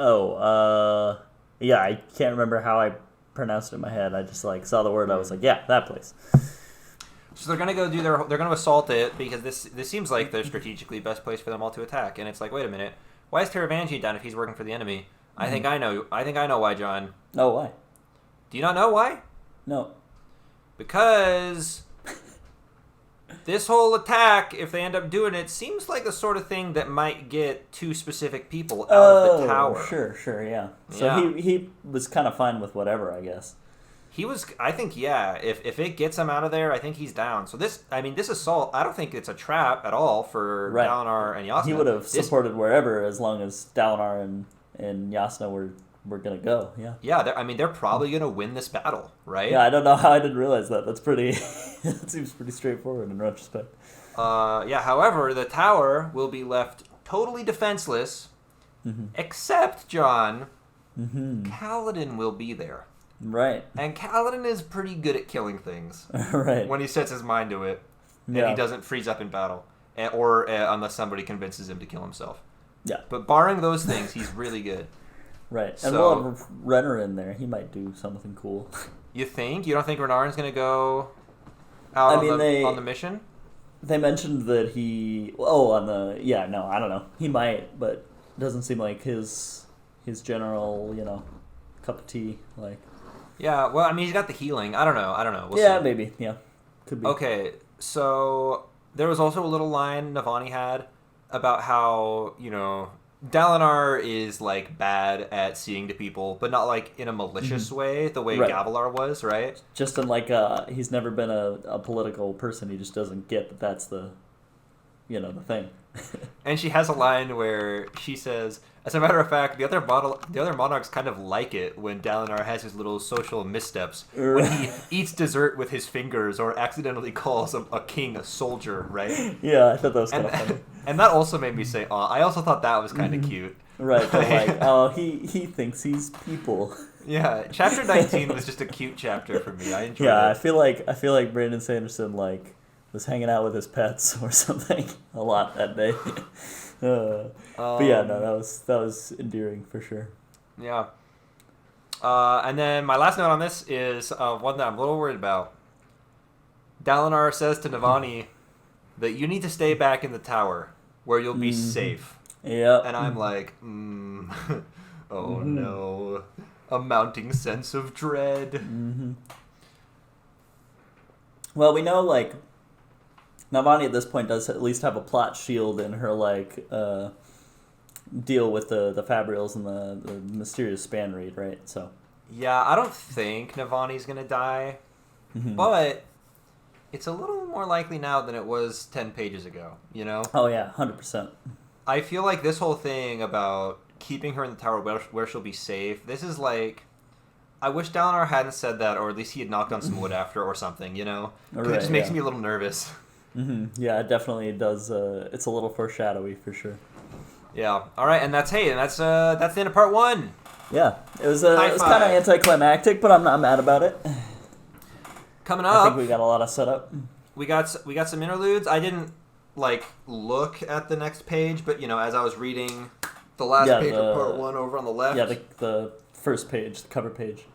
Oh, yeah, I can't remember how I pronounced it in my head. I just like saw the word. I was like, yeah, that place. So they're gonna go they're gonna assault it because this seems like the strategically best place for them all to attack. And it's like, wait a minute. Why is Taravangian down if he's working for the enemy? I think I know why, John. Oh, why? Do you not know why? No. Because this whole attack, if they end up doing it, seems like the sort of thing that might get two specific people out of the tower. Sure, yeah. So he was kind of fine with whatever, I guess. He was, I think, yeah. If it gets him out of there, I think he's down. So this assault, I don't think it's a trap at all for Dalinar and Yasna. He would have supported wherever as long as Dalinar and Yasna were gonna go. Yeah. Yeah, they're probably gonna win this battle, right? Yeah, I don't know how I didn't realize that. That's pretty. That seems pretty straightforward in retrospect. Yeah. However, the tower will be left totally defenseless, except John. Kaladin will be there. Right. And Kaladin is pretty good at killing things. Right. When he sets his mind to it, and he doesn't freeze up in battle, or unless somebody convinces him to kill himself. Yeah. But barring those things, he's really good. Right. And we'll have Renner in there. He might do something cool. You think? You don't think Renarin's going to go out on the mission? They mentioned that he... Oh, on the... Yeah, no, I don't know. He might, but it doesn't seem like his general, cup of tea, like... Yeah, well, I mean, he's got the healing. I don't know. We'll see. Maybe. Yeah. Could be. Okay, so there was also a little line Navani had about how, Dalinar is, like, bad at seeing to people, but not, like, in a malicious way, the way Gavilar was, right? Just in, like, he's never been a political person. He just doesn't get that that's the thing. And she has a line where she says, as a matter of fact, the other monarchs kind of like it when Dalinar has his little social missteps. When he eats dessert with his fingers or accidentally calls a king a soldier, right? Yeah, I thought that was kind of funny. And that also made me say, aw. I also thought that was kind of cute. Right, but like, he thinks he's people. Yeah, chapter 19 was just a cute chapter for me. I enjoyed it. I feel like Brandon Sanderson, like, was hanging out with his pets or something a lot that day. But yeah, no, that was endearing for sure. Yeah. And then my last note on this is one that I'm a little worried about. Dalinar says to Navani that you need to stay back in the tower where you'll be safe. Yeah. And I'm like, no. A mounting sense of dread. Well, we know, like, Navani at this point does at least have a plot shield in her, like, deal with the Fabrials and the mysterious span read, right? So. Yeah, I don't think Navani's gonna die, but it's a little more likely now than it was 10 pages ago, Oh, yeah, 100%. I feel like this whole thing about keeping her in the tower where she'll be safe, this is like I wish Dalinar hadn't said that, or at least he had knocked on some wood after or something, you know? 'Cause Right, it just makes yeah. me a little nervous. Yeah, it definitely does. It's a little foreshadowy for sure. Yeah. All right, and that's the end of part 1. Yeah, it was High kind of five. anticlimactic, but I'm not mad about it. Coming I up, think we got a lot of setup. we got some interludes. I didn't look at the next page, but as I was reading the last page of part 1 over on the left. Yeah, the first page, the cover page.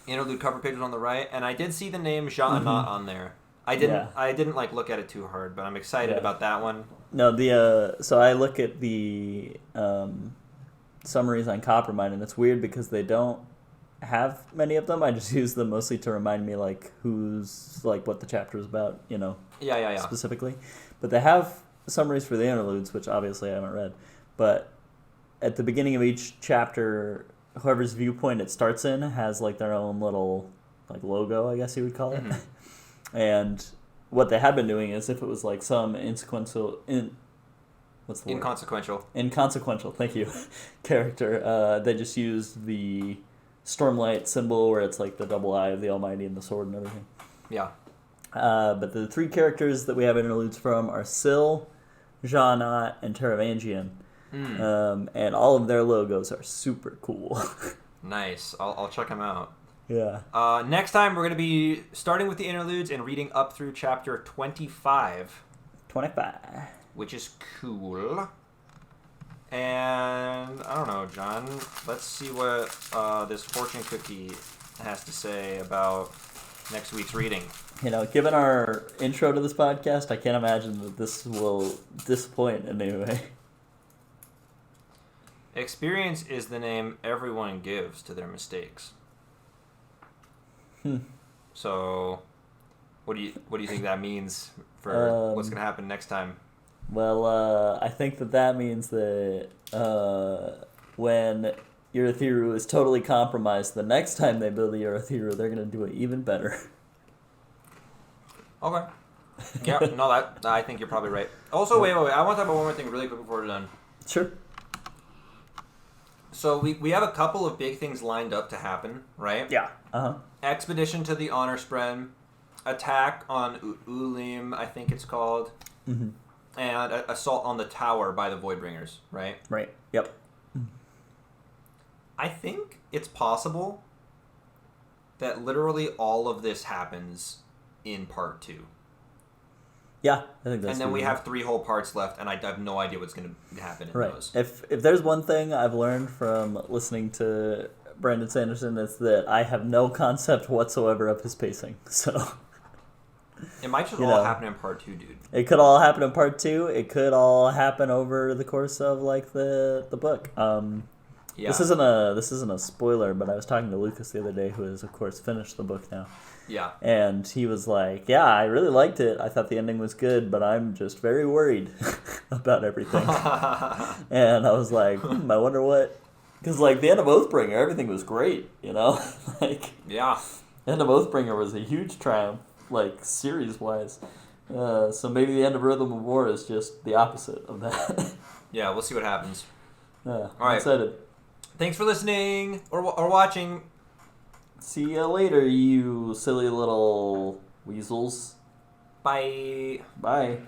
Interlude cover page was on the right, and I did see the name Jean Anat on there. I didn't look at it too hard, but I'm excited about that one. No, so I look at the summaries on Coppermine, and it's weird because they don't have many of them. I just use them mostly to remind me who's what the chapter is about, Yeah. specifically. But they have summaries for the interludes, which obviously I haven't read. But at the beginning of each chapter, whoever's viewpoint it starts in has their own little logo, I guess you would call it. Mm-hmm. And what they have been doing is if it was some inconsequential, what's the word? Inconsequential, thank you, character, they just used the Stormlight symbol where it's the double eye of the Almighty and the sword and everything. Yeah. But the 3 characters that we have interludes from are Syl, Jeanat, and Taravangian. And all of their logos are super cool. Nice. I'll check them out. Yeah. Next time, we're going to be starting with the interludes and reading up through chapter 25. 25. Which is cool. And, I don't know, John. Let's see what this fortune cookie has to say about next week's reading. Given our intro to this podcast, I can't imagine that this will disappoint in any way. Experience is the name everyone gives to their mistakes. So, what do you think that means for what's going to happen next time? Well, I think that means that when Urithiru is totally compromised, the next time they build the Urithiru, they're going to do it even better. Okay. Yeah, no, I think you're probably right. Also, wait. I want to talk about one more thing really quick before we're done. Sure. So we have a couple of big things lined up to happen, right? Yeah. Expedition to the Honor Spread, attack on Ulim, I think it's called, and assault on the tower by the Voidbringers, right? Right. Yep. I think it's possible that literally all of this happens in part 2. Yeah, I think that's. And then we have 3 whole parts left, and I have no idea what's going to happen in those. If there's one thing I've learned from listening to Brandon Sanderson, it's that I have no concept whatsoever of his pacing. So it might just all happen in part 2, dude. It could all happen in part 2. It could all happen over the course of the book. Yeah. This isn't a spoiler, but I was talking to Lucas the other day, who has of course finished the book now. Yeah. And he was like, yeah, I really liked it. I thought the ending was good, but I'm just very worried about everything. And I was like, I wonder what... Because, the end of Oathbringer, everything was great, Yeah. The end of Oathbringer was a huge triumph, series-wise. So maybe the end of Rhythm of War is just the opposite of that. Yeah, we'll see what happens. Yeah, all right. Excited. Thanks for listening or watching. See you later, you silly little weasels. Bye. Bye.